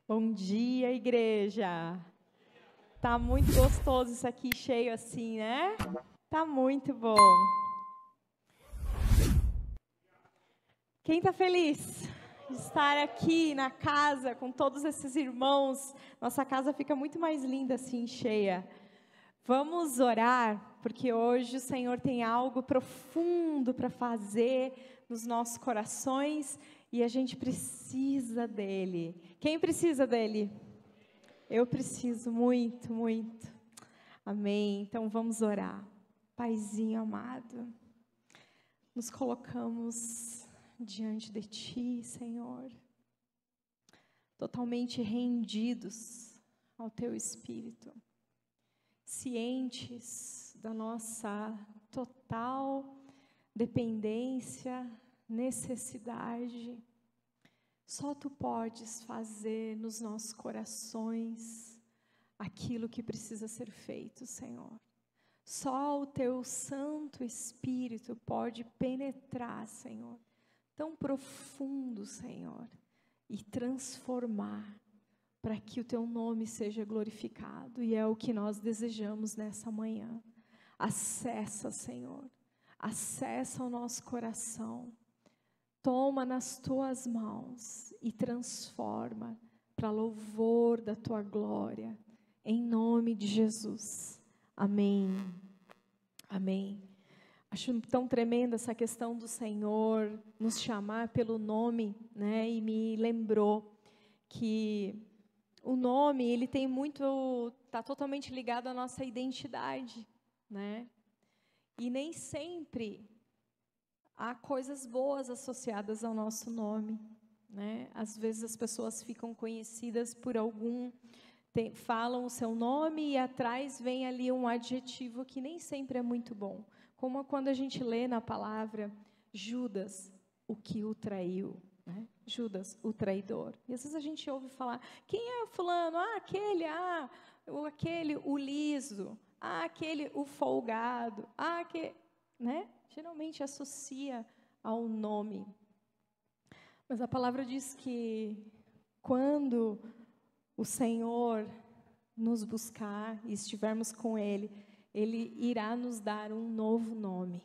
Bom dia, igreja. Tá muito gostoso isso aqui, cheio assim, né? Tá muito bom. Quem tá feliz de estar aqui na casa com todos esses irmãos? Nossa casa fica muito mais linda assim, cheia. Vamos orar, porque hoje o Senhor tem algo profundo para fazer nos nossos corações e a gente precisa dele. Quem precisa dele? Eu preciso muito, muito. Amém. Então vamos orar. Paizinho amado, nos colocamos diante de Ti, Senhor, totalmente rendidos ao Teu Espírito, cientes da nossa total dependência, necessidade. Só Tu podes fazer nos nossos corações aquilo que precisa ser feito, Senhor. Só o Teu Santo Espírito pode penetrar, Senhor, tão profundo, Senhor, e transformar para que o Teu nome seja glorificado. E é o que nós desejamos nessa manhã. Acessa, Senhor, acessa o nosso coração. Toma nas Tuas mãos e transforma para louvor da Tua glória. Em nome de Jesus. Amém. Amém. Acho tão tremenda essa questão do Senhor nos chamar pelo nome, né? E me lembrou que o nome, ele tem muito, está totalmente ligado à nossa identidade, né? E nem sempre há coisas boas associadas ao nosso nome, né? Às vezes as pessoas ficam conhecidas por algum, falam o seu nome e atrás vem ali um adjetivo que nem sempre é muito bom. Como quando a gente lê na palavra Judas, o que o traiu, né? Judas, o traidor. E às vezes a gente ouve falar, quem é fulano? Aquele, o liso. Aquele, o folgado. Né? Geralmente associa ao nome. Mas a palavra diz que quando o Senhor nos buscar e estivermos com Ele, Ele irá nos dar um novo nome.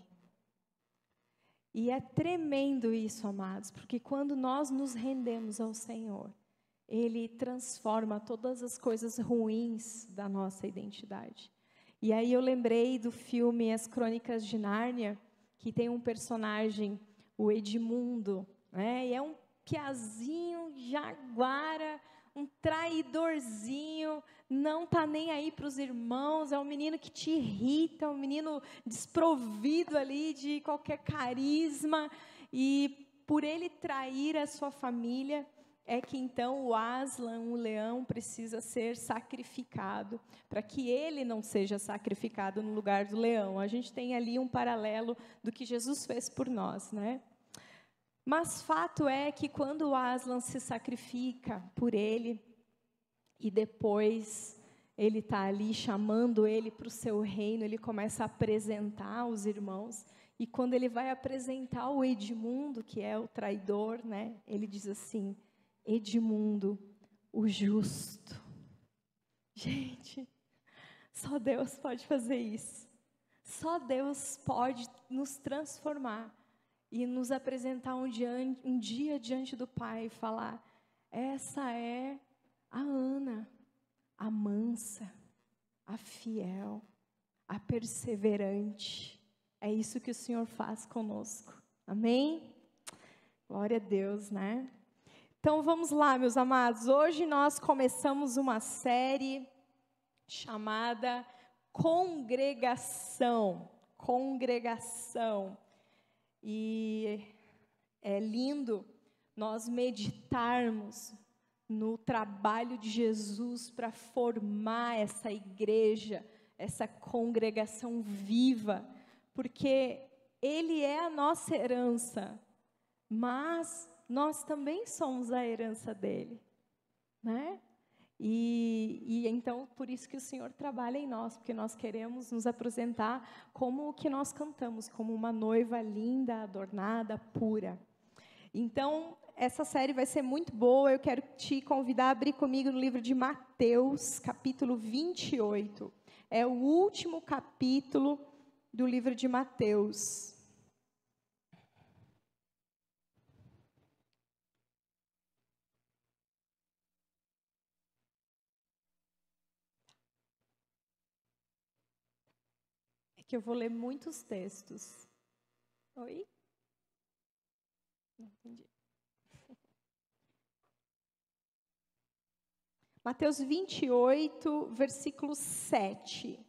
E é tremendo isso, amados, porque quando nós nos rendemos ao Senhor, Ele transforma todas as coisas ruins da nossa identidade. E aí eu lembrei do filme As Crônicas de Nárnia, que tem um personagem, o Edmundo, né? E é um piazinho, jaguara, um traidorzinho, não está nem aí para os irmãos, é um menino que te irrita, um menino desprovido ali de qualquer carisma, e por ele trair a sua família, é que então o Aslan, o leão, precisa ser sacrificado, para que ele não seja sacrificado no lugar do leão. A gente tem ali um paralelo do que Jesus fez por nós, né? Mas fato é que quando o Aslan se sacrifica por ele, e depois ele está ali chamando ele para o seu reino, ele começa a apresentar os irmãos, e quando ele vai apresentar o Edmundo, que é o traidor, né, ele diz assim, Edmundo, o justo. Gente, só Deus pode fazer isso. Só Deus pode nos transformar e nos apresentar um dia diante do Pai e falar, essa é a Ana, a mansa, a fiel, a perseverante. É isso que o Senhor faz conosco. Amém? Glória a Deus, né? Então vamos lá, meus amados. Hoje nós começamos uma série chamada Congregação. Congregação. E é lindo nós meditarmos no trabalho de Jesus para formar essa igreja, essa congregação viva, porque Ele é a nossa herança, mas nós também somos a herança dEle, né? E então, por isso que o Senhor trabalha em nós, porque nós queremos nos apresentar como o que nós cantamos, como uma noiva linda, adornada, pura. Então, essa série vai ser muito boa. Eu quero te convidar a abrir comigo no livro de Mateus, capítulo 28. É o último capítulo do livro de Mateus. É que eu vou ler muitos textos. Oi? Não entendi. Mateus 28, versículo 7.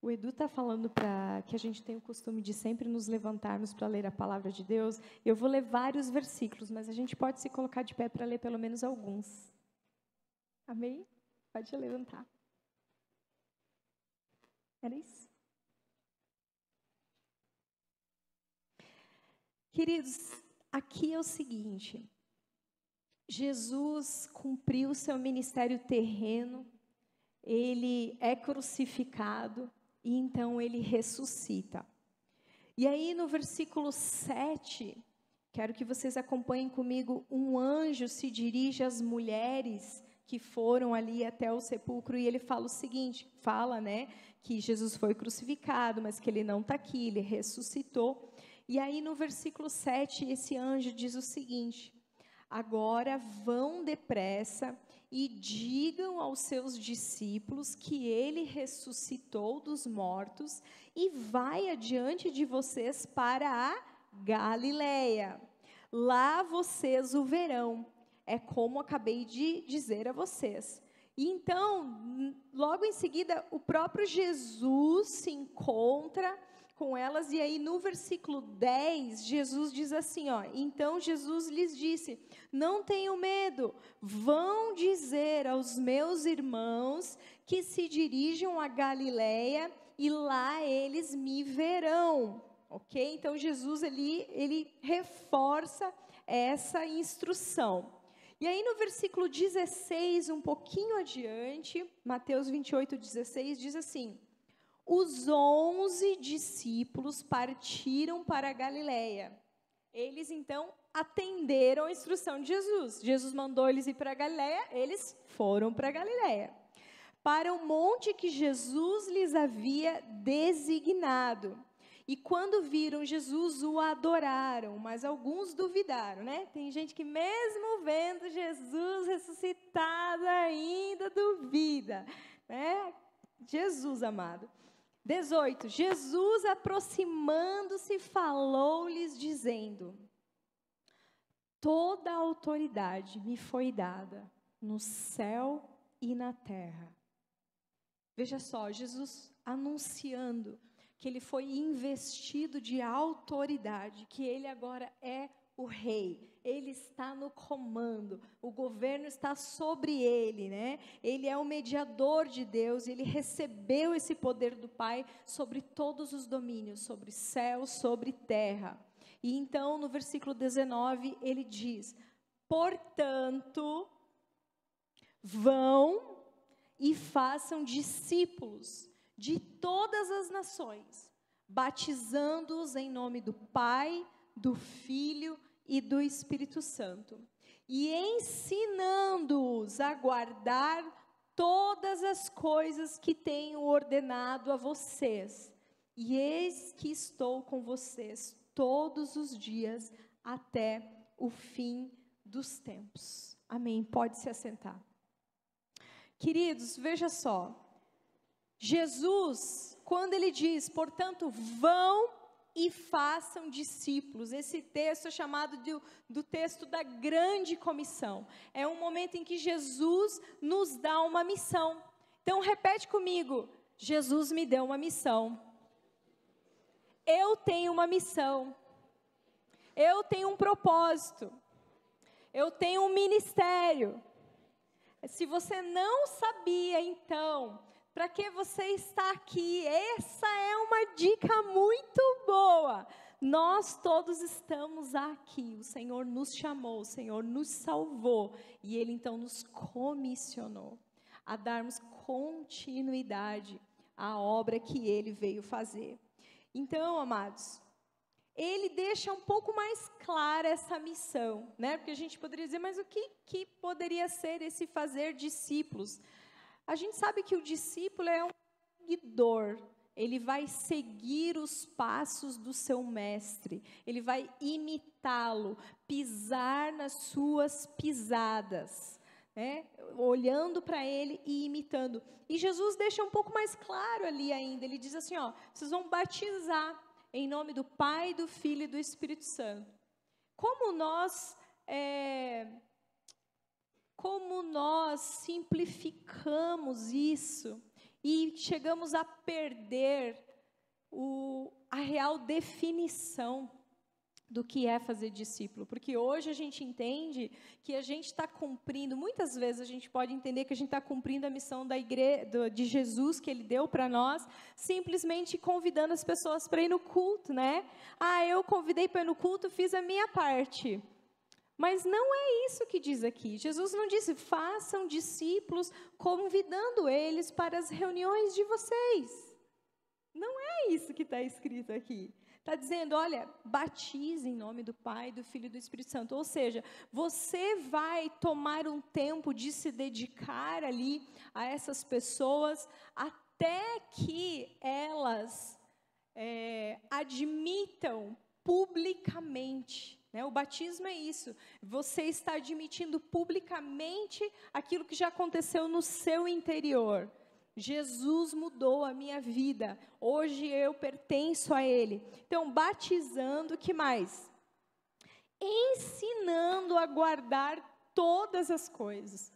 O Edu está falando para que a gente tenha o costume de sempre nos levantarmos para ler a palavra de Deus. Eu vou ler vários versículos, mas a gente pode se colocar de pé para ler pelo menos alguns. Amém? Pode levantar. Era isso? Queridos, aqui é o seguinte. Jesus cumpriu o seu ministério terreno, ele é crucificado e então ele ressuscita. E aí no versículo 7, quero que vocês acompanhem comigo, um anjo se dirige às mulheres que foram ali até o sepulcro e ele fala o seguinte, que Jesus foi crucificado, mas que ele não está aqui, ele ressuscitou. E aí no versículo 7, esse anjo diz o seguinte: agora vão depressa e digam aos seus discípulos que ele ressuscitou dos mortos e vai adiante de vocês para a Galileia. Lá vocês o verão. É como acabei de dizer a vocês. E então, logo em seguida, o próprio Jesus se encontra com elas, e aí no versículo 10, Jesus diz assim, então Jesus lhes disse, não tenham medo, vão dizer aos meus irmãos que se dirijam a Galileia e lá eles me verão, ok? Então Jesus ele reforça essa instrução. E aí no versículo 16, um pouquinho adiante, Mateus 28, 16, diz assim, os 11 discípulos partiram para a Galileia. Eles, então, atenderam a instrução de Jesus. Jesus mandou eles ir para a Galileia, eles foram para a Galileia. Para o monte que Jesus lhes havia designado. E quando viram Jesus, o adoraram, mas alguns duvidaram, né? Tem gente que mesmo vendo Jesus ressuscitado ainda duvida, né? Jesus amado. 18, Jesus aproximando-se falou-lhes dizendo, toda a autoridade me foi dada no céu e na terra. Veja só, Jesus anunciando que ele foi investido de autoridade, que ele agora é o rei, ele está no comando, o governo está sobre ele, né? Ele é o mediador de Deus, ele recebeu esse poder do Pai sobre todos os domínios, sobre céu, sobre terra. E então, no versículo 19, ele diz, portanto, vão e façam discípulos de todas as nações, batizando-os em nome do Pai, do Filho e do Espírito Santo, e ensinando-os a guardar todas as coisas que tenho ordenado a vocês. E eis que estou com vocês todos os dias até o fim dos tempos. Amém. Pode se assentar. Queridos, veja só. Jesus, quando ele diz, portanto, vão e façam discípulos. Esse texto é chamado do texto da grande comissão. É um momento em que Jesus nos dá uma missão. Então, repete comigo. Jesus me deu uma missão. Eu tenho uma missão. Eu tenho um propósito. Eu tenho um ministério. Se você não sabia, então, para que você está aqui? Essa é uma dica muito boa. Nós todos estamos aqui. O Senhor nos chamou, o Senhor nos salvou. E Ele então nos comissionou a darmos continuidade à obra que Ele veio fazer. Então, amados, ele deixa um pouco mais clara essa missão, né? Porque a gente poderia dizer, mas o que poderia ser esse fazer discípulos? A gente sabe que o discípulo é um seguidor, ele vai seguir os passos do seu mestre, ele vai imitá-lo, pisar nas suas pisadas, né? Olhando para ele e imitando. E Jesus deixa um pouco mais claro ali ainda, ele diz assim, ó, vocês vão batizar em nome do Pai, do Filho e do Espírito Santo. Como nós simplificamos isso e chegamos a perder a real definição do que é fazer discípulo, porque hoje a gente entende que a gente está cumprindo, muitas vezes a gente pode entender que a gente está cumprindo a missão da igreja, de Jesus que Ele deu para nós, simplesmente convidando as pessoas para ir no culto, né? Eu convidei para ir no culto, fiz a minha parte. Mas não é isso que diz aqui. Jesus não disse, façam discípulos convidando eles para as reuniões de vocês. Não é isso que está escrito aqui. Está dizendo, olha, batize em nome do Pai, do Filho e do Espírito Santo. Ou seja, você vai tomar um tempo de se dedicar ali a essas pessoas até que elas admitam publicamente. Né? O batismo é isso. Você está admitindo publicamente aquilo que já aconteceu no seu interior. Jesus mudou a minha vida, hoje eu pertenço a Ele. Então, batizando, o que mais? Ensinando a guardar todas as coisas.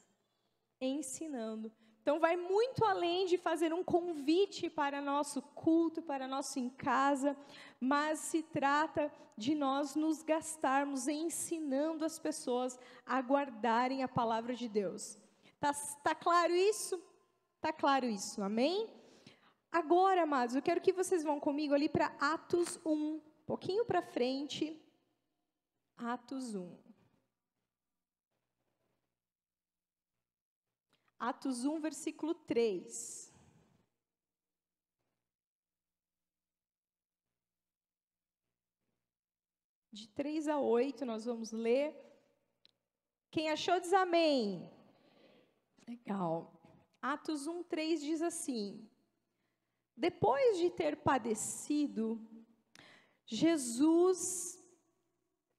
Ensinando. Então, vai muito além de fazer um convite para nosso culto, para nosso em casa, mas se trata de nós nos gastarmos ensinando as pessoas a guardarem a palavra de Deus. Tá claro isso? Está claro isso, amém? Agora, amados, eu quero que vocês vão comigo ali para Atos 1, um pouquinho para frente. Atos 1. Atos 1, versículo 3. De 3 a 8, nós vamos ler. Quem achou, diz amém. Legal. Atos 1, 3 diz assim: depois de ter padecido, Jesus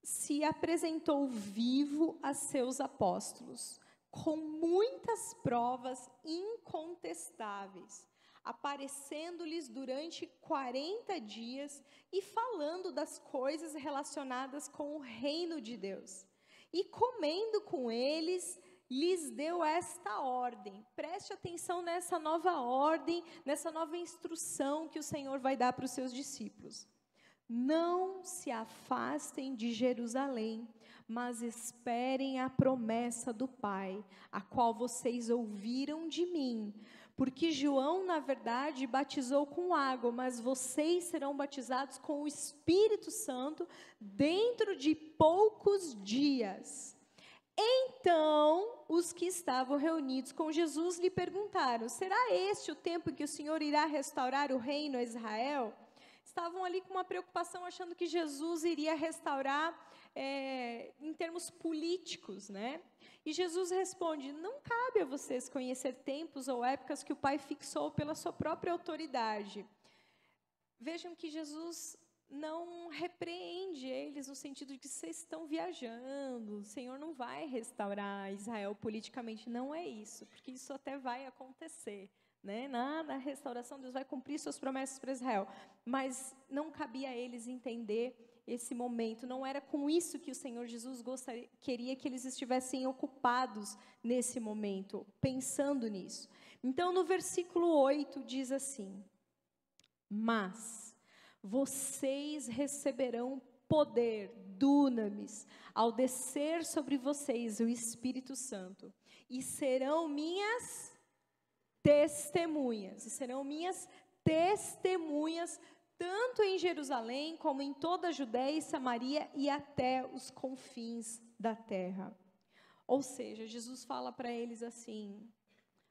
se apresentou vivo a seus apóstolos, com muitas provas incontestáveis, aparecendo-lhes durante 40 dias e falando das coisas relacionadas com o reino de Deus. E comendo com eles, lhes deu esta ordem. Preste atenção nessa nova ordem, nessa nova instrução que o Senhor vai dar para os seus discípulos. Não se afastem de Jerusalém, mas esperem a promessa do Pai, a qual vocês ouviram de mim. Porque João, na verdade, batizou com água, mas vocês serão batizados com o Espírito Santo dentro de poucos dias. Então, os que estavam reunidos com Jesus lhe perguntaram: será este o tempo em que o Senhor irá restaurar o reino a Israel? Estavam ali com uma preocupação, achando que Jesus iria restaurar em termos políticos, né? E Jesus responde: não cabe a vocês conhecer tempos ou épocas que o Pai fixou pela sua própria autoridade. Vejam que Jesus não repreende eles no sentido de que vocês estão viajando, o Senhor não vai restaurar Israel politicamente, não é isso, porque isso até vai acontecer, né? Na restauração Deus vai cumprir suas promessas para Israel, mas não cabia a eles entender esse momento, não era com isso que o Senhor Jesus queria que eles estivessem ocupados nesse momento, pensando nisso. Então no versículo 8 diz assim: mas vocês receberão poder, dunamis, ao descer sobre vocês o Espírito Santo, e serão minhas testemunhas, tanto em Jerusalém, como em toda a Judéia e Samaria, e até os confins da terra. Ou seja, Jesus fala para eles assim: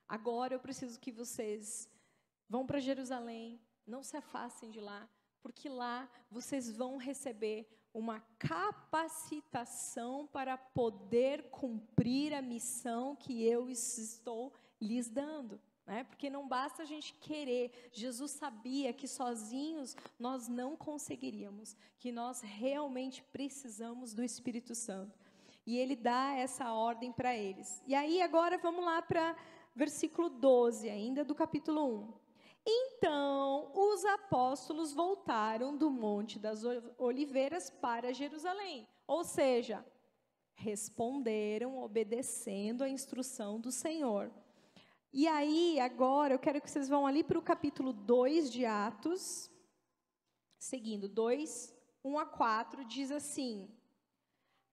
agora eu preciso que vocês vão para Jerusalém, não se afastem de lá, porque lá vocês vão receber uma capacitação para poder cumprir a missão que eu estou lhes dando, né? Porque não basta a gente querer. Jesus sabia que sozinhos nós não conseguiríamos, que nós realmente precisamos do Espírito Santo. E ele dá essa ordem para eles. E aí agora vamos lá para versículo 12, ainda do capítulo 1. Então, os apóstolos voltaram do Monte das Oliveiras para Jerusalém. Ou seja, responderam obedecendo a instrução do Senhor. E aí, agora, eu quero que vocês vão ali para o capítulo 2 de Atos, seguindo, 2, 1 a 4, diz assim: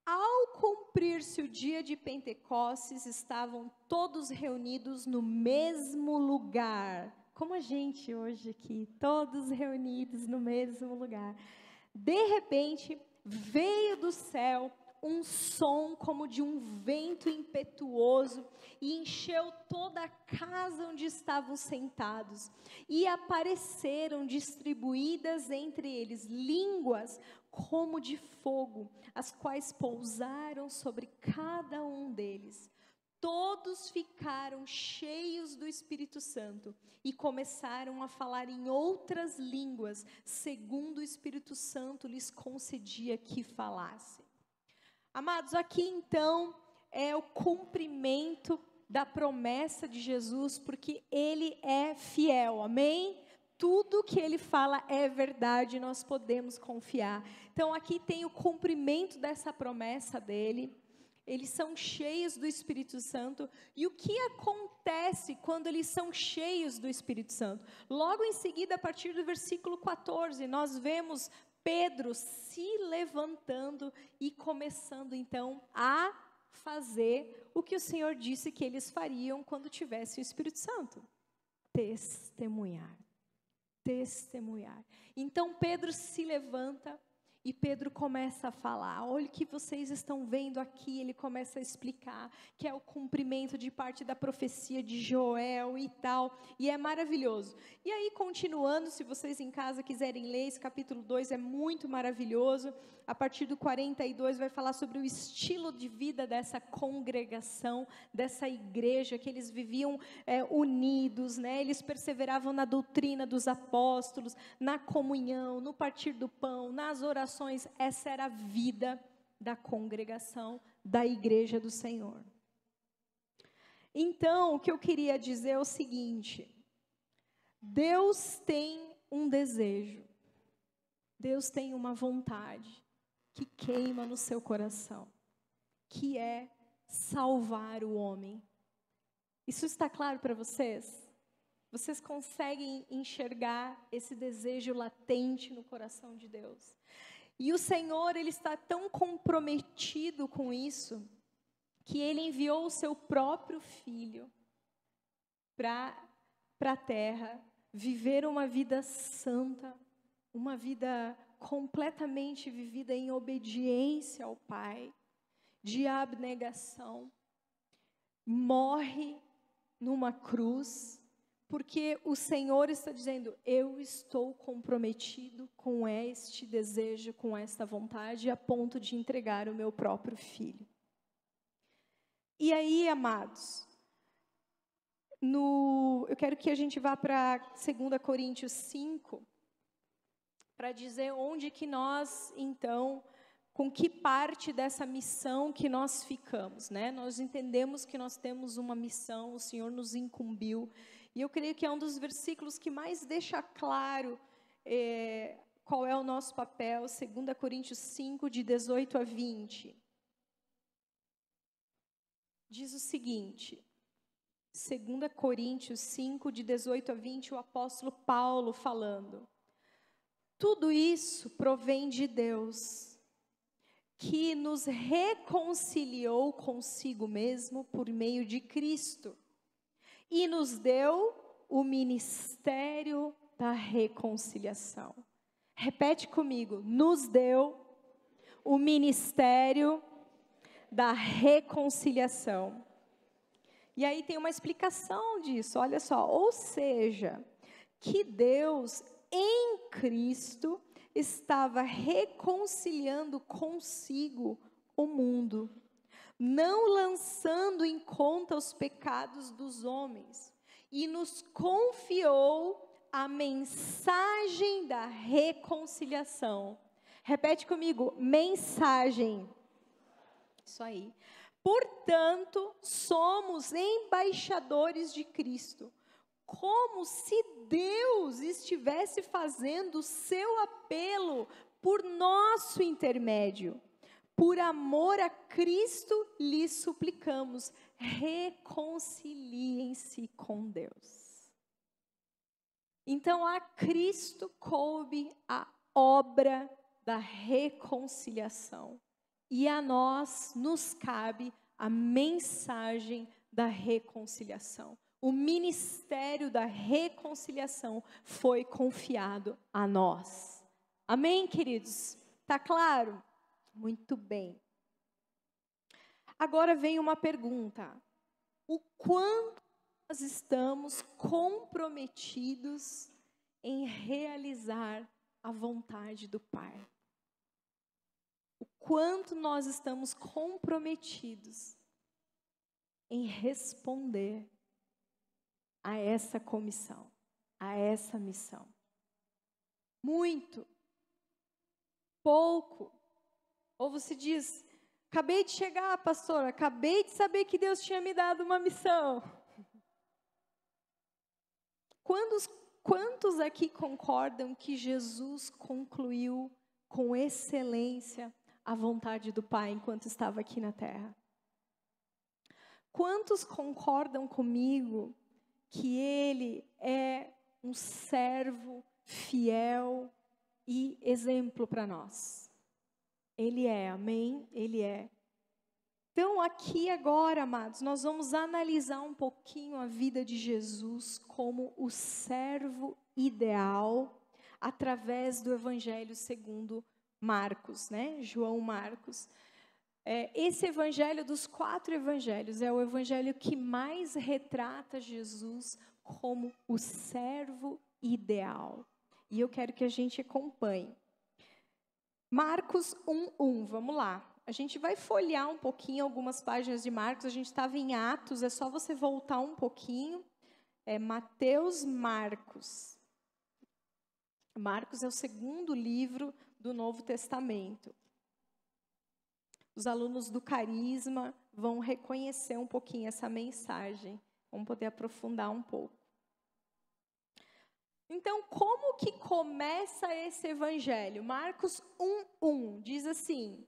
ao cumprir-se o dia de Pentecostes, estavam todos reunidos no mesmo lugar. Como a gente hoje aqui, todos reunidos no mesmo lugar. De repente, veio do céu um som como de um vento impetuoso e encheu toda a casa onde estavam sentados. E apareceram distribuídas entre eles línguas como de fogo, as quais pousaram sobre cada um deles. Todos ficaram cheios do Espírito Santo e começaram a falar em outras línguas, segundo o Espírito Santo lhes concedia que falassem. Amados, aqui então é o cumprimento da promessa de Jesus, porque Ele é fiel, amém? Tudo que Ele fala é verdade, nós podemos confiar. Então aqui tem o cumprimento dessa promessa dEle. Eles são cheios do Espírito Santo. E o que acontece quando eles são cheios do Espírito Santo? Logo em seguida, a partir do versículo 14, nós vemos Pedro se levantando e começando então a fazer o que o Senhor disse que eles fariam quando tivesse o Espírito Santo: testemunhar. Testemunhar. Então Pedro se levanta e Pedro começa a falar. Olha o que vocês estão vendo aqui. Ele começa a explicar que é o cumprimento de parte da profecia de Joel e tal, e é maravilhoso. E aí, continuando, se vocês em casa quiserem ler, esse capítulo 2 é muito maravilhoso. A partir do 42 vai falar sobre o estilo de vida dessa congregação, dessa igreja, que eles viviam unidos, né? Eles perseveravam na doutrina dos apóstolos, na comunhão, no partir do pão, nas orações. Essa era a vida da congregação, da igreja do Senhor. Então, o que eu queria dizer é o seguinte: Deus tem um desejo, Deus tem uma vontade que queima no seu coração, que é salvar o homem. Isso está claro para vocês? Vocês conseguem enxergar esse desejo latente no coração de Deus? E o Senhor, Ele está tão comprometido com isso, que Ele enviou o seu próprio Filho para a terra, viver uma vida santa, uma vida completamente vivida em obediência ao Pai, de abnegação. Morre numa cruz, porque o Senhor está dizendo: eu estou comprometido com este desejo, com esta vontade, a ponto de entregar o meu próprio Filho. E aí, amados, eu quero que a gente vá para 2 Coríntios 5, para dizer onde que nós, então, com que parte dessa missão que nós ficamos, né? Nós entendemos que nós temos uma missão, o Senhor nos incumbiu, e eu creio que é um dos versículos que mais deixa claro qual é o nosso papel. 2 Coríntios 5, de 18 a 20. Diz o seguinte, 2 Coríntios 5, de 18 a 20, o apóstolo Paulo falando: tudo isso provém de Deus, que nos reconciliou consigo mesmo por meio de Cristo, e nos deu o ministério da reconciliação. Repete comigo: nos deu o ministério da reconciliação. E aí tem uma explicação disso, olha só. Ou seja, que Deus em Cristo, estava reconciliando consigo o mundo, não lançando em conta os pecados dos homens, e nos confiou a mensagem da reconciliação. Repete comigo, mensagem. Isso aí. Portanto, somos embaixadores de Cristo, como se Deus estivesse fazendo o seu apelo por nosso intermédio. Por amor a Cristo, lhes suplicamos, reconciliem-se com Deus. Então, a Cristo coube a obra da reconciliação. E a nós nos cabe a mensagem da reconciliação. O ministério da reconciliação foi confiado a nós. Amém, queridos? Tá claro? Muito bem. Agora vem uma pergunta. O quanto nós estamos comprometidos em realizar a vontade do Pai? O quanto nós estamos comprometidos em responder a essa comissão, a essa missão? Muito? Pouco? Ou você diz, acabei de chegar, pastora, acabei de saber que Deus tinha me dado uma missão. Quantos aqui concordam que Jesus concluiu com excelência a vontade do Pai enquanto estava aqui na terra? Quantos concordam comigo que Ele é um servo fiel e exemplo para nós? Ele é, amém? Ele é. Então, aqui agora, amados, nós vamos analisar um pouquinho a vida de Jesus como o servo ideal, através do Evangelho segundo Marcos, né? João Marcos. Esse evangelho dos 4 evangelhos é o evangelho que mais retrata Jesus como o servo ideal. E eu quero que a gente acompanhe. Marcos 1:1, vamos lá. A gente vai folhear um pouquinho algumas páginas de Marcos, a gente estava em Atos, é só você voltar um pouquinho. Mateus, Marcos. Marcos é o segundo livro do Novo Testamento. Os alunos do Carisma vão reconhecer um pouquinho essa mensagem, vão poder aprofundar um pouco. Então, como que começa esse evangelho? Marcos 1:1 diz assim: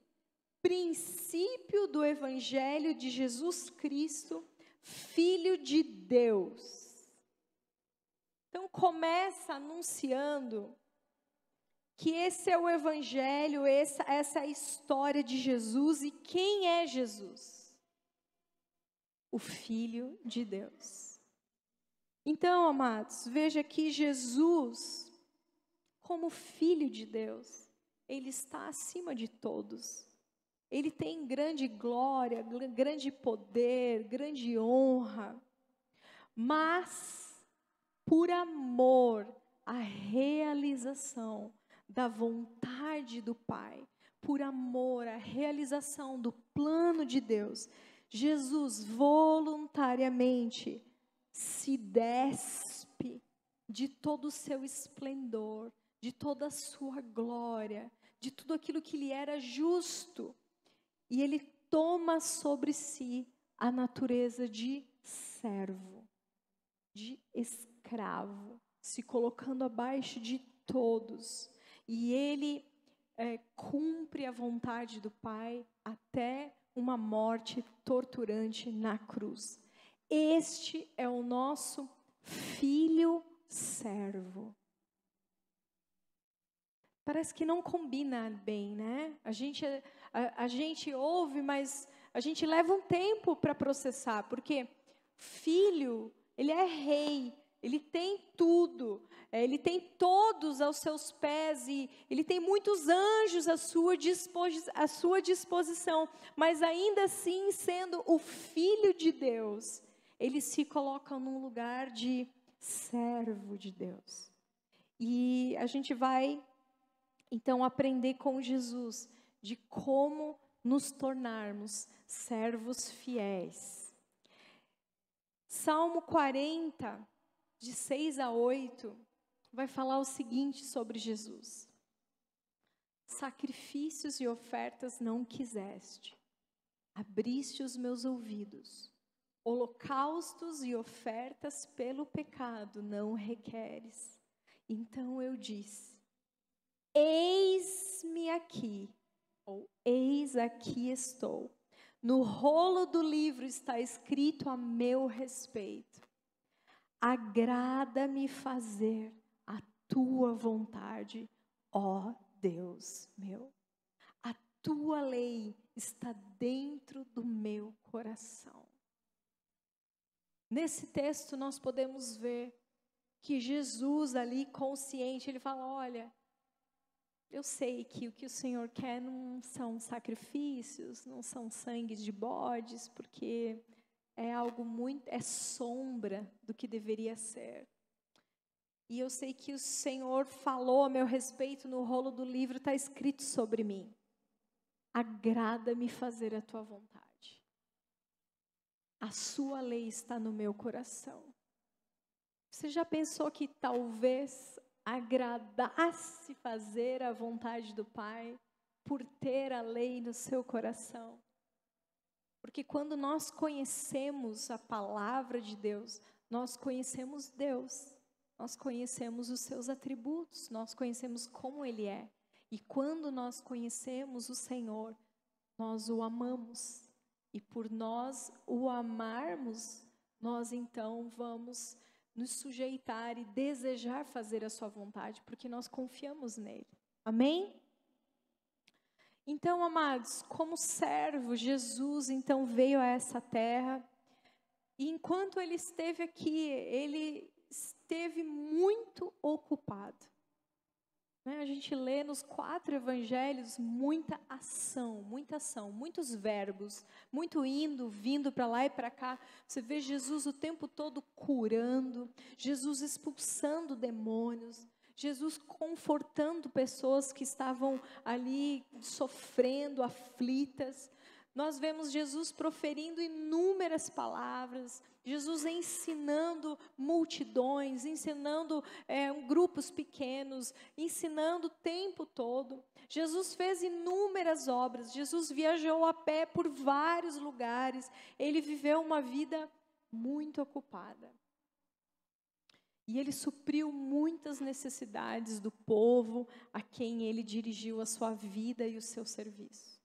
princípio do evangelho de Jesus Cristo, Filho de Deus. Então, começa anunciando que esse é o evangelho, essa é a história de Jesus. E quem é Jesus? O Filho de Deus. Então, amados, veja que Jesus, como Filho de Deus, Ele está acima de todos. Ele tem grande glória, grande poder, grande honra. Mas, por amor à realização da vontade do Pai, por amor à realização do plano de Deus, Jesus voluntariamente se despe de todo o seu esplendor, de toda a sua glória, de tudo aquilo que lhe era justo, e Ele toma sobre si a natureza de servo, de escravo, se colocando abaixo de todos. E Ele cumpre a vontade do Pai até uma morte torturante na cruz. Este é o nosso filho servo. Parece que não combina bem, né? A gente ouve, mas a gente leva um tempo para processar, porque filho, ele é rei, ele tem tudo, ele tem todos aos seus pés, e ele tem muitos anjos à sua disposição, mas ainda assim, sendo o Filho de Deus, ele se coloca num lugar de servo de Deus. E a gente vai, então, aprender com Jesus de como nos tornarmos servos fiéis. Salmo 40, de 6 a 8, vai falar o seguinte sobre Jesus: sacrifícios e ofertas não quiseste, abriste os meus ouvidos. Holocaustos e ofertas pelo pecado não requeres. Então eu disse: eis-me aqui, ou eis aqui estou. No rolo do livro está escrito a meu respeito. Agrada-me fazer a tua vontade, ó Deus meu. A tua lei está dentro do meu coração. Nesse texto nós podemos ver que Jesus ali consciente, ele fala: olha, eu sei que o que o Senhor quer não são sacrifícios, não são sangues de bodes, porque é algo muito, é sombra do que deveria ser. E eu sei que o Senhor falou a meu respeito no rolo do livro, está escrito sobre mim: agrada-me fazer a tua vontade. A sua lei está no meu coração. Você já pensou que talvez agradasse fazer a vontade do Pai por ter a lei no seu coração? Porque quando nós conhecemos a palavra de Deus, nós conhecemos Deus, nós conhecemos os seus atributos, nós conhecemos como Ele é. E quando nós conhecemos o Senhor, nós o amamos. E por nós o amarmos, nós então vamos nos sujeitar e desejar fazer a sua vontade, porque nós confiamos nele. Amém? Então, amados, como servo, Jesus então veio a essa terra, e enquanto ele esteve aqui, ele esteve muito ocupado. A gente lê nos 4 evangelhos muita ação, muitos verbos, muito indo, vindo para lá e para cá. Você vê Jesus o tempo todo curando, Jesus expulsando demônios, Jesus confortando pessoas que estavam ali sofrendo, aflitas. Nós vemos Jesus proferindo inúmeras palavras, Jesus ensinando multidões, ensinando grupos pequenos, ensinando o tempo todo. Jesus fez inúmeras obras, Jesus viajou a pé por vários lugares, ele viveu uma vida muito ocupada. E ele supriu muitas necessidades do povo a quem ele dirigiu a sua vida e o seu serviço.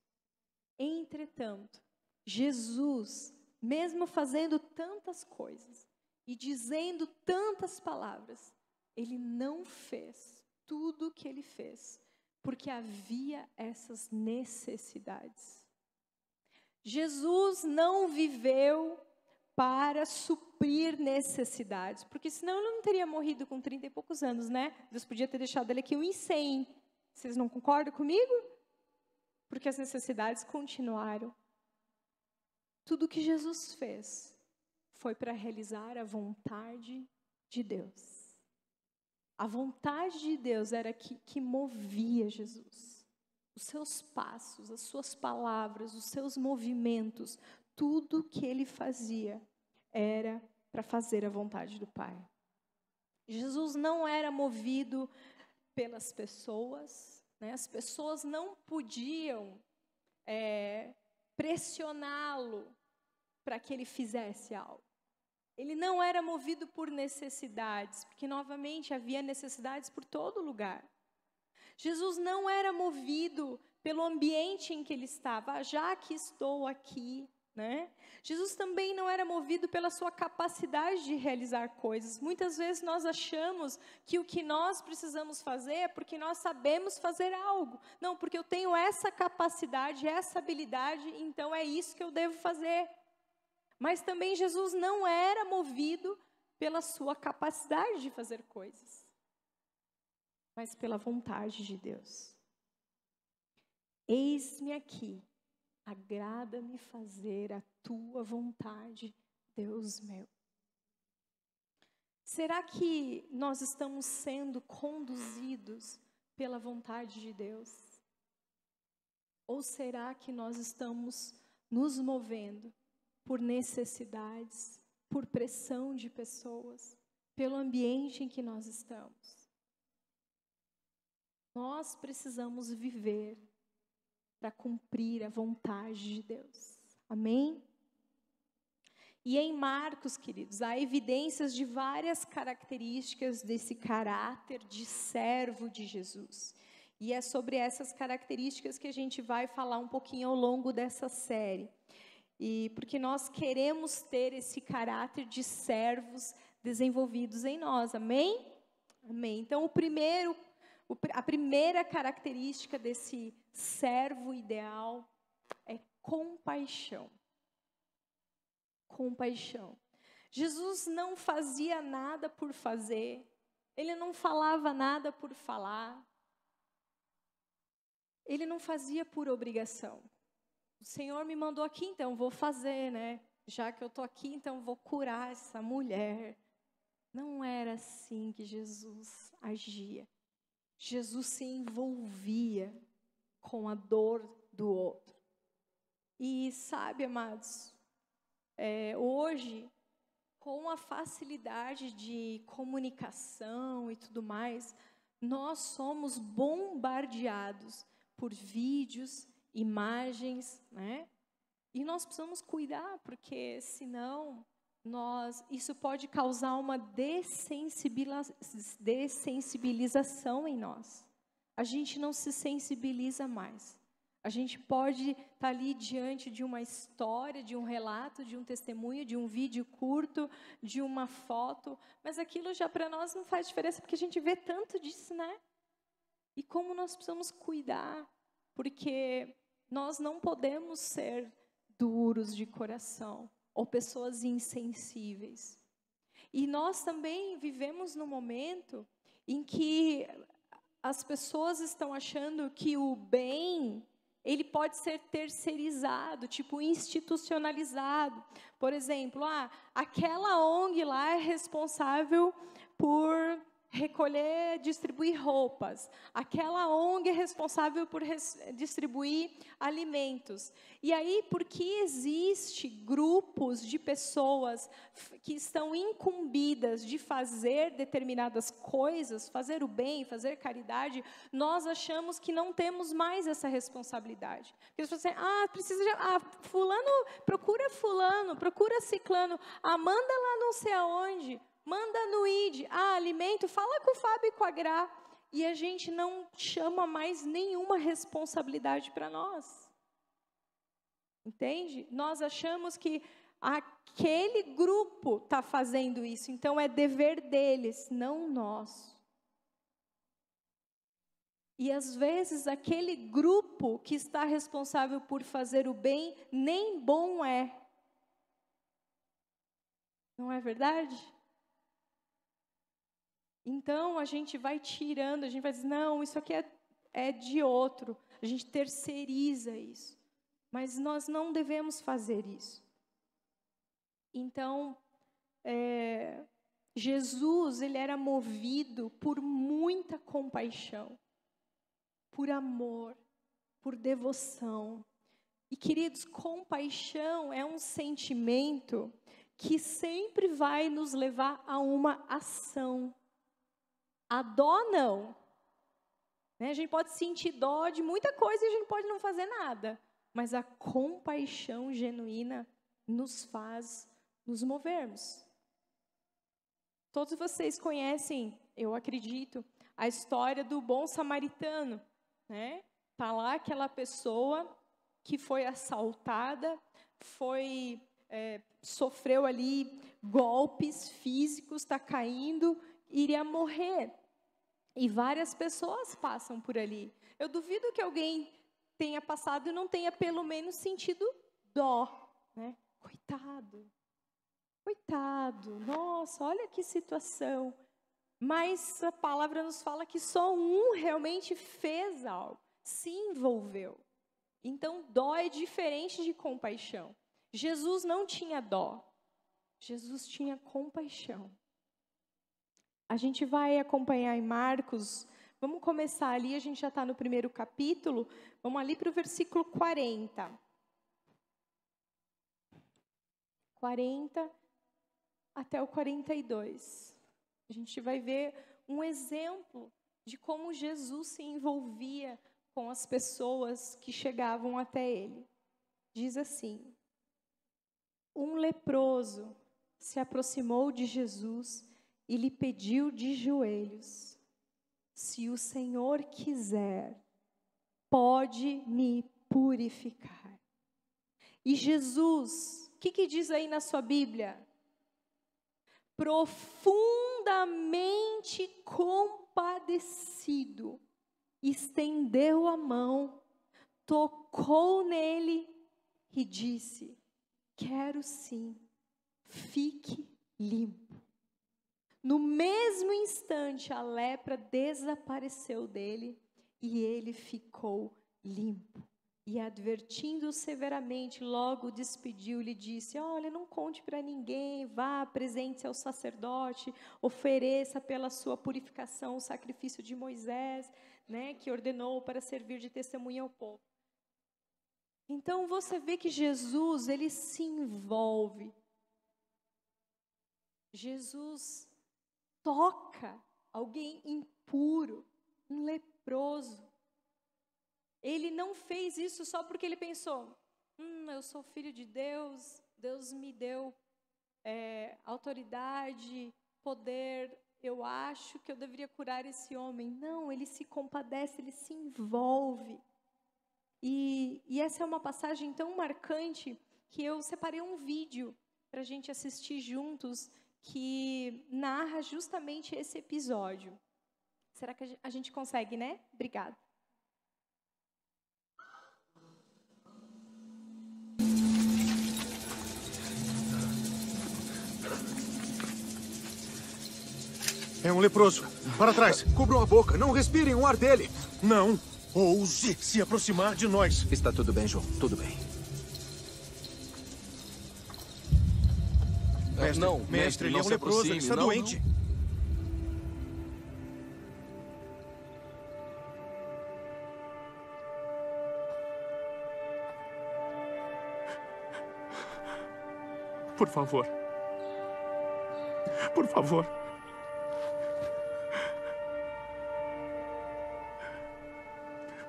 Entretanto, Jesus, mesmo fazendo tantas coisas e dizendo tantas palavras, ele não fez tudo o que ele fez, porque havia essas necessidades. Jesus não viveu para suprir necessidades, porque senão ele não teria morrido com 30 e poucos anos, né? Deus podia ter deixado ele aqui em 100. Vocês não concordam comigo? Porque as necessidades continuaram. Tudo que Jesus fez foi para realizar a vontade de Deus. A vontade de Deus era que movia Jesus. Os seus passos, as suas palavras, os seus movimentos, tudo que ele fazia era para fazer a vontade do Pai. Jesus não era movido pelas pessoas, as pessoas não podiam pressioná-lo para que ele fizesse algo. Ele não era movido por necessidades, porque novamente havia necessidades por todo lugar. Jesus não era movido pelo ambiente em que ele estava, já que estou aqui, Jesus também não era movido pela sua capacidade de realizar coisas. Muitas vezes nós achamos que o que nós precisamos fazer é porque nós sabemos fazer algo. Não, porque eu tenho essa capacidade, essa habilidade, então é isso que eu devo fazer. Mas também Jesus não era movido pela sua capacidade de fazer coisas, mas pela vontade de Deus. Eis-me aqui. Agrada-me fazer a tua vontade, Deus meu. Será que nós estamos sendo conduzidos pela vontade de Deus? Ou será que nós estamos nos movendo por necessidades, por pressão de pessoas, pelo ambiente em que nós estamos? Nós precisamos viver para cumprir a vontade de Deus. Amém? E em Marcos, queridos, há evidências de várias características desse caráter de servo de Jesus. E é sobre essas características que a gente vai falar um pouquinho ao longo dessa série. E porque nós queremos ter esse caráter de servos desenvolvidos em nós. Amém? Amém. Então, a primeira característica desse servo ideal é compaixão. Compaixão. Jesus não fazia nada por fazer. Ele não falava nada por falar. Ele não fazia por obrigação. O Senhor me mandou aqui, então vou fazer, né? Já que eu estou aqui, então vou curar essa mulher. Não era assim que Jesus agia. Jesus se envolvia com a dor do outro. E sabe, amados, hoje, com a facilidade de comunicação e tudo mais, nós somos bombardeados por vídeos, imagens, né? E nós precisamos cuidar, porque senão isso pode causar uma dessensibilização em nós. A gente não se sensibiliza mais. A gente pode estar ali diante de uma história, de um relato, de um testemunho, de um vídeo curto, de uma foto, mas aquilo já para nós não faz diferença, porque a gente vê tanto disso, né? E como nós precisamos cuidar, porque nós não podemos ser duros de coração ou pessoas insensíveis. E nós também vivemos num momento em que as pessoas estão achando que o bem, ele pode ser terceirizado, tipo institucionalizado. Por exemplo, aquela ONG lá é responsável por recolher, distribuir roupas. Aquela ONG é responsável por distribuir alimentos. E aí, porque existe grupos de pessoas que estão incumbidas de fazer determinadas coisas, fazer o bem, fazer caridade, nós achamos que não temos mais essa responsabilidade. Porque eles falam assim, precisa de, fulano, procura ciclano, manda lá não sei aonde, manda no ID, alimento, fala com o Fábio e com a Gra. E a gente não chama mais nenhuma responsabilidade para nós. Entende? Nós achamos que aquele grupo está fazendo isso, então é dever deles, não nosso. E às vezes aquele grupo que está responsável por fazer o bem, nem bom é. Não é verdade? Então, a gente vai tirando, a gente vai dizer, não, isso aqui é de outro. A gente terceiriza isso. Mas nós não devemos fazer isso. Então, Jesus, ele era movido por muita compaixão, por amor, por devoção. E, queridos, compaixão é um sentimento que sempre vai nos levar a uma ação. A dó, não. A gente pode sentir dó de muita coisa e a gente pode não fazer nada. Mas a compaixão genuína nos faz nos movermos. Todos vocês conhecem, eu acredito, a história do bom samaritano, né? Tá lá aquela pessoa que foi assaltada, sofreu ali golpes físicos, está caindo, iria morrer. E várias pessoas passam por ali. Eu duvido que alguém tenha passado e não tenha pelo menos sentido dó, né? Coitado, nossa, olha que situação. Mas a palavra nos fala que só um realmente fez algo, se envolveu. Então, dó é diferente de compaixão. Jesus não tinha dó, Jesus tinha compaixão. A gente vai acompanhar em Marcos, vamos começar ali, a gente já está no primeiro capítulo, vamos ali para o versículo 40. 40 até o 42. A gente vai ver um exemplo de como Jesus se envolvia com as pessoas que chegavam até ele. Diz assim: um leproso se aproximou de Jesus e lhe pediu de joelhos: se o Senhor quiser, pode me purificar. E Jesus, o que diz aí na sua Bíblia? Profundamente compadecido, estendeu a mão, tocou nele e disse: quero sim, fique limpo. No mesmo instante, a lepra desapareceu dele e ele ficou limpo. E advertindo-o severamente, logo despediu-lhe e disse: olha, não conte para ninguém, vá, apresente-se ao sacerdote, ofereça pela sua purificação o sacrifício de Moisés, né, que ordenou para servir de testemunha ao povo. Então você vê que Jesus, ele se envolve. Jesus toca alguém impuro, um leproso. Ele não fez isso só porque ele pensou: eu sou filho de Deus, Deus me deu autoridade, poder, eu acho que eu deveria curar esse homem. Não, ele se compadece, ele se envolve. E essa é uma passagem tão marcante que eu separei um vídeo para a gente assistir juntos, que narra justamente esse episódio. Será que a gente consegue, né? Obrigada. É um leproso. Para trás. Cubram a boca. Não respirem o ar dele. Não ouse se aproximar de nós. Está tudo bem, João. Tudo bem. Mestre, ele é um leproso. Ele está doente. Por favor. Por favor.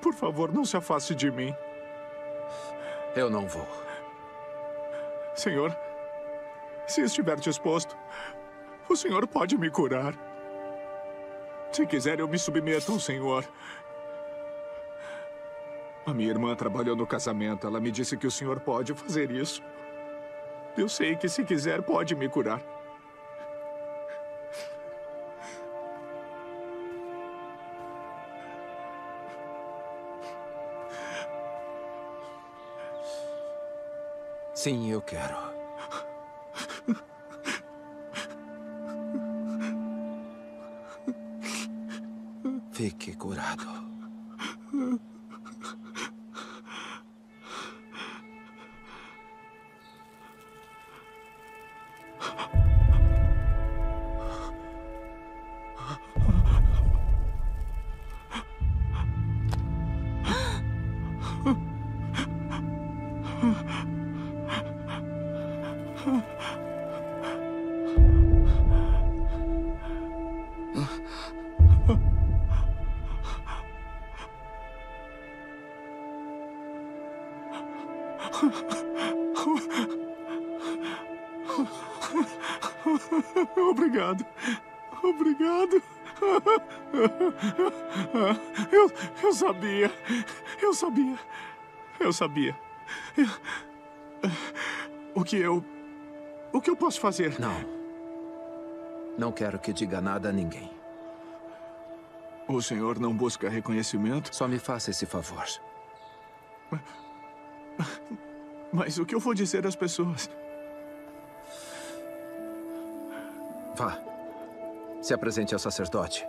Por favor, não se afaste de mim. Eu não vou. Senhor, se estiver disposto, o Senhor pode me curar. Se quiser, eu me submeto ao Senhor. A minha irmã trabalhou no casamento. Ela me disse que o Senhor pode fazer isso. Eu sei que, se quiser, pode me curar. Sim, eu quero. Fique curado. Obrigado. Obrigado. Eu sabia. Eu sabia. Eu sabia. O que eu posso fazer? Não. Não quero que diga nada a ninguém. O senhor não busca reconhecimento? Só me faça esse favor. Mas o que eu vou dizer às pessoas? Vá. Se apresente ao sacerdote,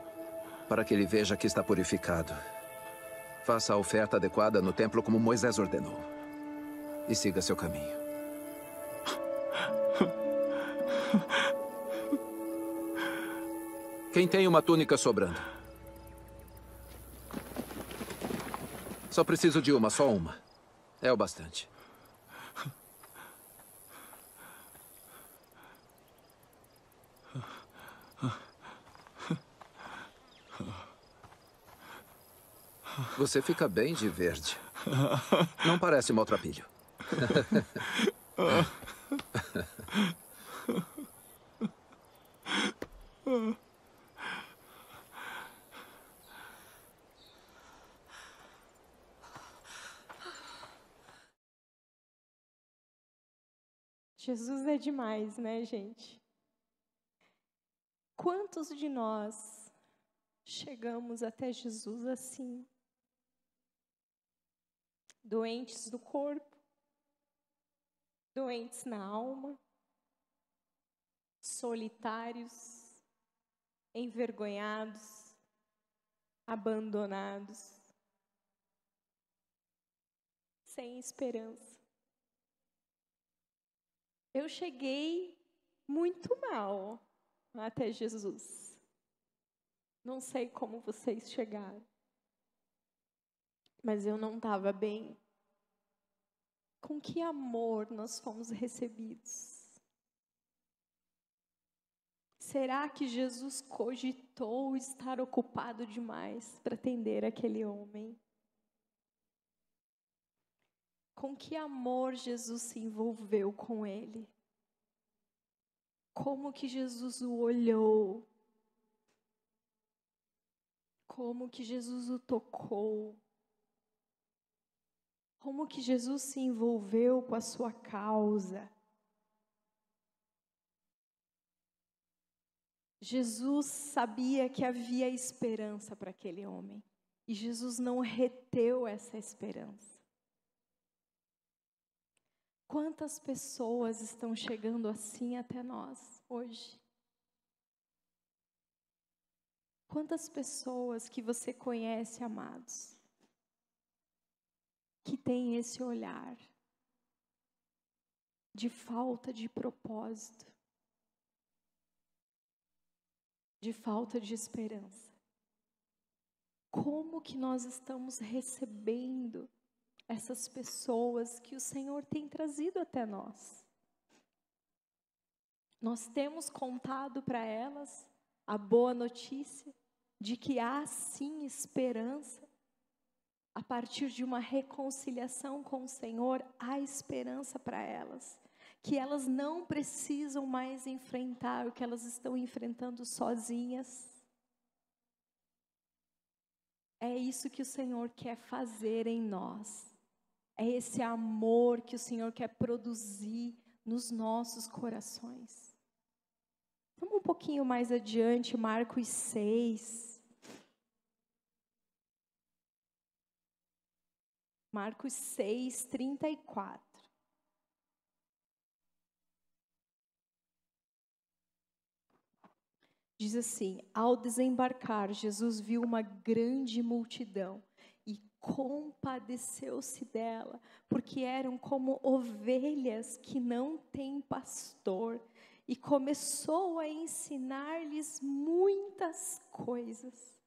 para que ele veja que está purificado. Faça a oferta adequada no templo como Moisés ordenou. E siga seu caminho. Quem tem uma túnica sobrando? Só preciso de uma, só uma. É o bastante. Você fica bem de verde. Não parece maltrapilho. Jesus é demais, né, gente? Quantos de nós chegamos até Jesus assim? Doentes do corpo, doentes na alma, solitários, envergonhados, abandonados, sem esperança. Eu cheguei muito mal até Jesus. Não sei como vocês chegaram, mas eu não estava bem. Com que amor nós fomos recebidos? Será que Jesus cogitou estar ocupado demais para atender aquele homem? Com que amor Jesus se envolveu com ele? Como que Jesus o olhou? Como que Jesus o tocou? Como que Jesus se envolveu com a sua causa? Jesus sabia que havia esperança para aquele homem. E Jesus não reteu essa esperança. Quantas pessoas estão chegando assim até nós hoje? Quantas pessoas que você conhece, amados, que têm esse olhar de falta de propósito, de falta de esperança? Como que nós estamos recebendo essas pessoas que o Senhor tem trazido até nós? Nós temos contado para elas a boa notícia de que há sim esperança. A partir de uma reconciliação com o Senhor, há esperança para elas. Que elas não precisam mais enfrentar o que elas estão enfrentando sozinhas. É isso que o Senhor quer fazer em nós. É esse amor que o Senhor quer produzir nos nossos corações. Vamos um pouquinho mais adiante, Marcos 6. Marcos 6, 34. Diz assim: ao desembarcar, Jesus viu uma grande multidão e compadeceu-se dela, porque eram como ovelhas que não têm pastor, e começou a ensinar-lhes muitas coisas.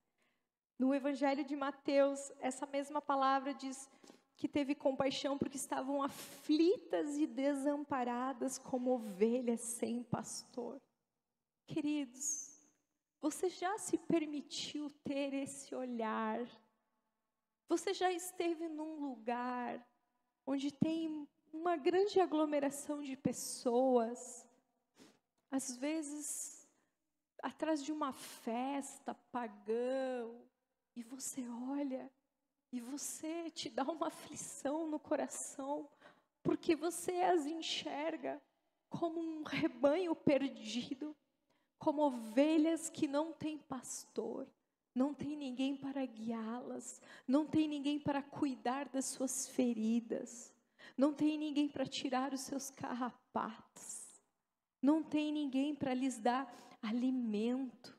No Evangelho de Mateus, essa mesma palavra diz que teve compaixão porque estavam aflitas e desamparadas como ovelhas sem pastor. Queridos, você já se permitiu ter esse olhar? Você já esteve num lugar onde tem uma grande aglomeração de pessoas, às vezes atrás de uma festa pagã, e você olha e você te dá uma aflição no coração, porque você as enxerga como um rebanho perdido, como ovelhas que não têm pastor, não tem ninguém para guiá-las, não tem ninguém para cuidar das suas feridas, não tem ninguém para tirar os seus carrapatos, não tem ninguém para lhes dar alimento.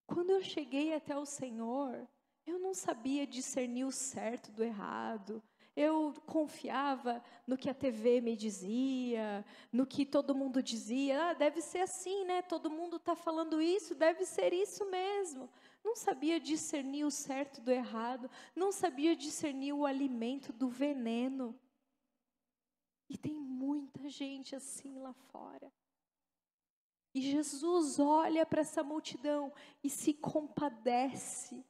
Quando eu cheguei até o Senhor, eu não sabia discernir o certo do errado, eu confiava no que a TV me dizia, no que todo mundo dizia. Deve ser assim, né? Todo mundo está falando isso, deve ser isso mesmo. Não sabia discernir o certo do errado, não sabia discernir o alimento do veneno. E tem muita gente assim lá fora. E Jesus olha para essa multidão e se compadece,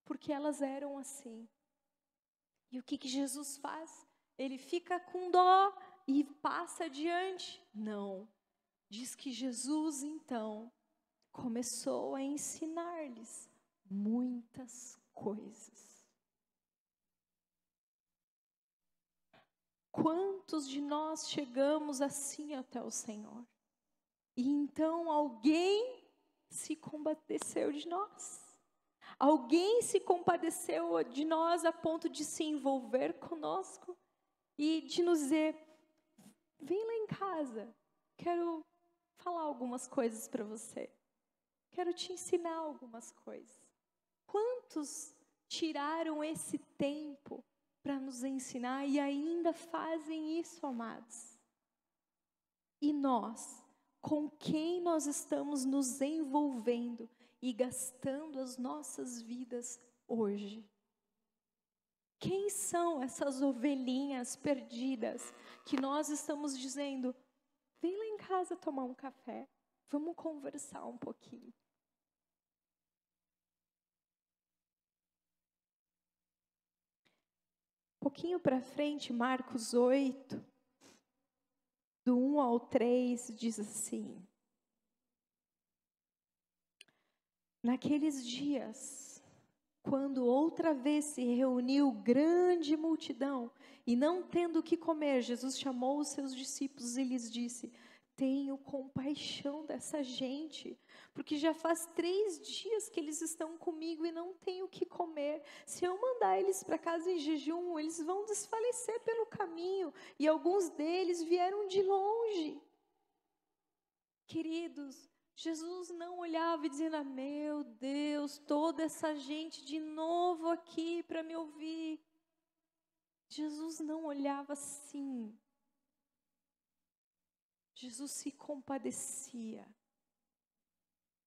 porque elas eram assim. E o que Jesus faz? Ele fica com dó e passa adiante? Não. Diz que Jesus, então, começou a ensinar-lhes muitas coisas. Quantos de nós chegamos assim até o Senhor? E então alguém se compadeceu de nós. Alguém se compadeceu de nós a ponto de se envolver conosco e de nos dizer: vem lá em casa, quero falar algumas coisas para você. Quero te ensinar algumas coisas. Quantos tiraram esse tempo para nos ensinar e ainda fazem isso, amados? E nós, com quem nós estamos nos envolvendo e gastando as nossas vidas hoje? Quem são essas ovelhinhas perdidas que nós estamos dizendo: vem lá em casa tomar um café, vamos conversar um pouquinho? Um pouquinho para frente, Marcos 8, do 1 ao 3, diz assim: naqueles dias, quando outra vez se reuniu grande multidão, e não tendo o que comer, Jesus chamou os seus discípulos e lhes disse: tenho compaixão dessa gente, porque já faz 3 dias que eles estão comigo e não têm o que comer. Se eu mandar eles para casa em jejum, eles vão desfalecer pelo caminho, e alguns deles vieram de longe. Queridos, Jesus não olhava e dizia: meu Deus, toda essa gente de novo aqui para me ouvir. Jesus não olhava assim. Jesus se compadecia.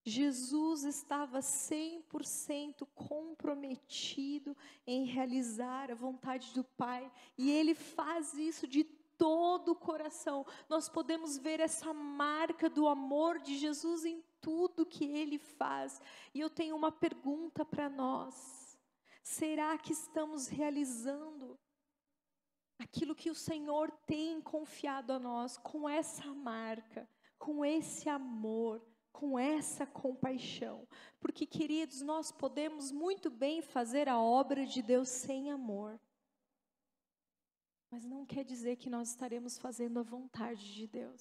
Jesus estava 100% comprometido em realizar a vontade do Pai. E Ele faz isso de todo o coração. Nós podemos ver essa marca do amor de Jesus em tudo que Ele faz. E eu tenho uma pergunta para nós: será que estamos realizando aquilo que o Senhor tem confiado a nós com essa marca, com esse amor, com essa compaixão? Porque, queridos, nós podemos muito bem fazer a obra de Deus sem amor, mas não quer dizer que nós estaremos fazendo a vontade de Deus.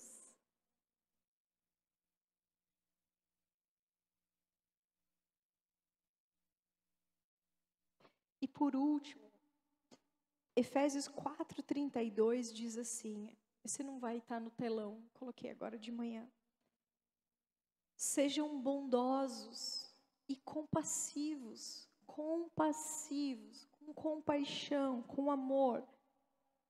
E por último, Efésios 4:32 diz assim, esse não vai estar no telão, coloquei agora de manhã: sejam bondosos e compassivos, com compaixão, com amor,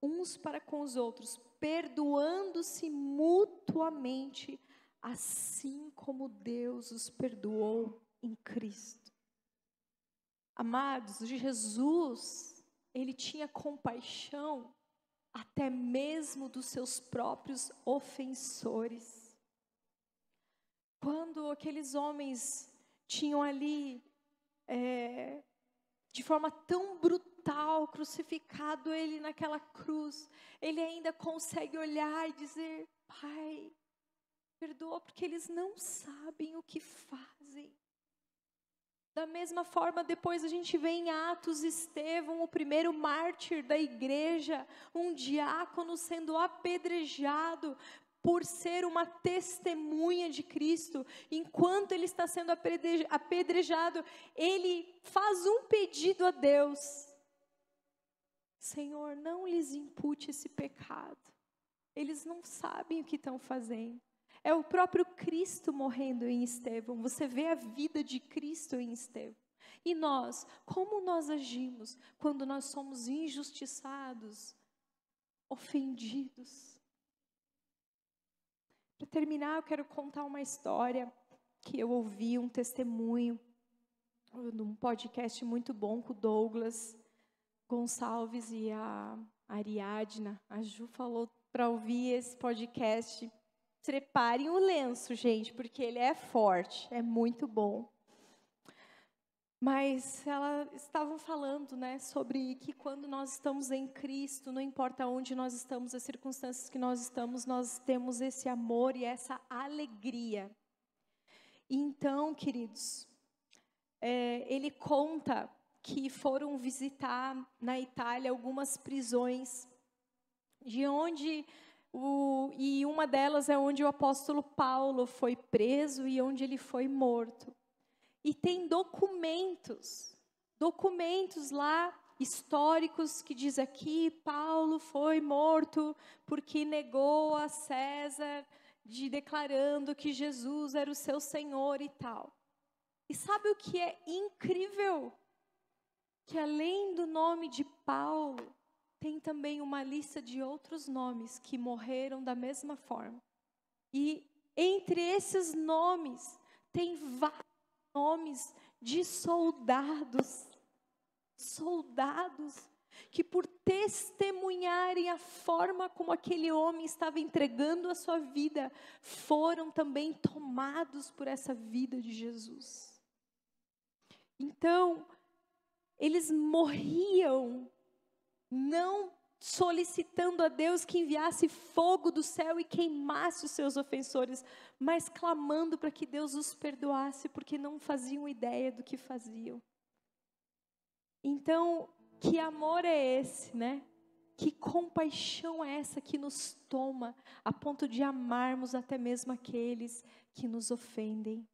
uns para com os outros, perdoando-se mutuamente, assim como Deus os perdoou em Cristo. Amados, Jesus, Ele tinha compaixão até mesmo dos seus próprios ofensores. Quando aqueles homens tinham ali, de forma tão brutal, crucificado Ele naquela cruz, Ele ainda consegue olhar e dizer: Pai, perdoa porque eles não sabem o que fazem. Da mesma forma, depois a gente vê em Atos Estevão, o primeiro mártir da igreja, um diácono sendo apedrejado por ser uma testemunha de Cristo. Enquanto ele está sendo apedrejado, ele faz um pedido a Deus: Senhor, não lhes impute esse pecado. Eles não sabem o que estão fazendo. É o próprio Cristo morrendo em Estevão. Você vê a vida de Cristo em Estevão. E nós, como nós agimos quando nós somos injustiçados, ofendidos? Para terminar, eu quero contar uma história que eu ouvi, um testemunho, num podcast muito bom com o Douglas Gonçalves e a Ariadna. A Ju falou para ouvir esse podcast. Preparem o lenço, gente, porque ele é forte, é muito bom. Mas elas estavam falando, né, sobre que quando nós estamos em Cristo, não importa onde nós estamos, as circunstâncias que nós estamos, nós temos esse amor e essa alegria. Então, queridos, ele conta que foram visitar na Itália algumas prisões, de onde e uma delas é onde o apóstolo Paulo foi preso e onde ele foi morto. E tem documentos lá históricos que diz aqui, Paulo foi morto porque negou a César, declarando que Jesus era o seu Senhor e tal. E sabe o que é incrível? Que além do nome de Paulo, tem também uma lista de outros nomes que morreram da mesma forma. E entre esses nomes, tem vários nomes de soldados que por testemunharem a forma como aquele homem estava entregando a sua vida, foram também tomados por essa vida de Jesus. Então, eles morriam não solicitando a Deus que enviasse fogo do céu e queimasse os seus ofensores, mas clamando para que Deus os perdoasse, porque não faziam ideia do que faziam. Então, que amor é esse, né? Que compaixão é essa que nos toma a ponto de amarmos até mesmo aqueles que nos ofendem?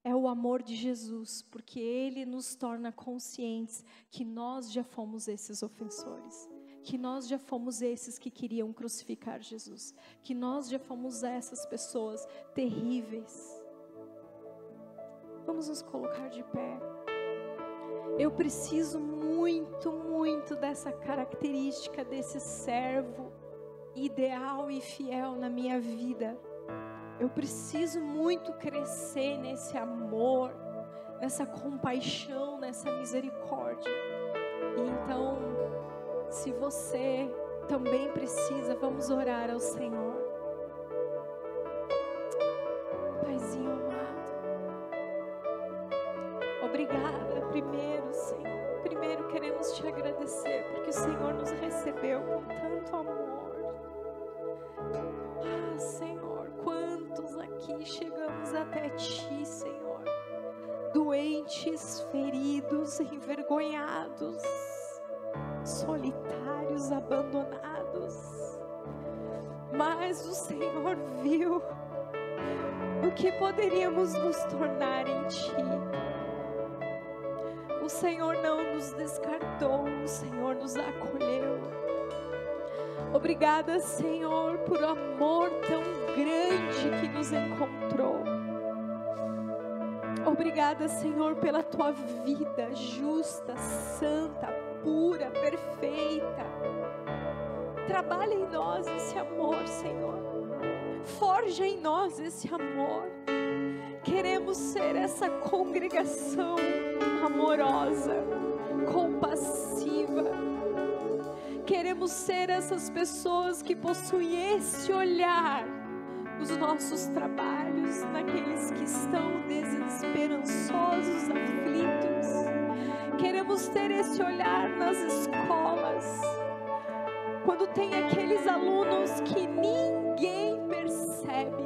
É o amor de Jesus, porque Ele nos torna conscientes que nós já fomos esses ofensores, que nós já fomos esses que queriam crucificar Jesus, que nós já fomos essas pessoas terríveis. Vamos nos colocar de pé. Eu preciso muito, muito dessa característica desse servo ideal e fiel na minha vida. Eu preciso muito crescer nesse amor, nessa compaixão, nessa misericórdia. E então, se você também precisa, vamos orar ao Senhor. Paizinho amado, obrigada primeiro, Senhor. Primeiro queremos te agradecer, porque o Senhor nos recebeu com tanto amor. Ah, Senhor, quantos aqui chegamos até Ti, Senhor, doentes, feridos, envergonhados, solitários, abandonados, mas o Senhor viu o que poderíamos nos tornar em Ti. O Senhor não nos descartou, o Senhor nos acolheu. Obrigada, Senhor, por um amor tão grande que nos encontrou. Obrigada, Senhor, pela Tua vida justa, santa, pura, perfeita. Trabalha em nós esse amor, Senhor. Forja em nós esse amor. Queremos ser essa congregação amorosa, compassiva. Queremos ser essas pessoas que possuem esse olhar nos nossos trabalhos, naqueles que estão desesperançosos, aflitos. Queremos ter esse olhar nas escolas, quando tem aqueles alunos que ninguém percebe,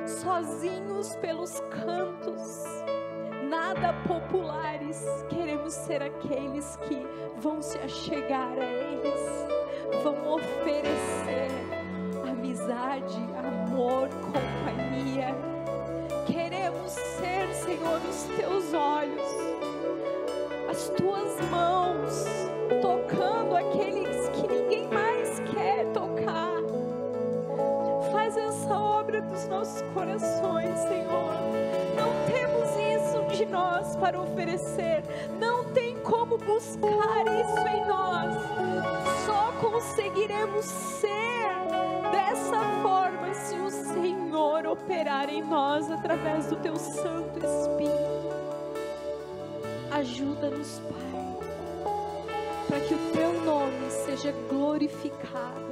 sozinhos pelos cantos, nada populares. Queremos ser aqueles que vão se achegar a eles, vão oferecer amizade, amor, companhia. Queremos ser, Senhor, os Teus olhos, as Tuas mãos, tocando aqueles que ninguém mais quer tocar. Faz essa obra dos nossos corações, Senhor. Não temos isso de nós para oferecer, como buscar isso em nós. Só conseguiremos ser dessa forma se o Senhor operar em nós através do Teu Santo Espírito. Ajuda-nos, Pai, para que o Teu nome seja glorificado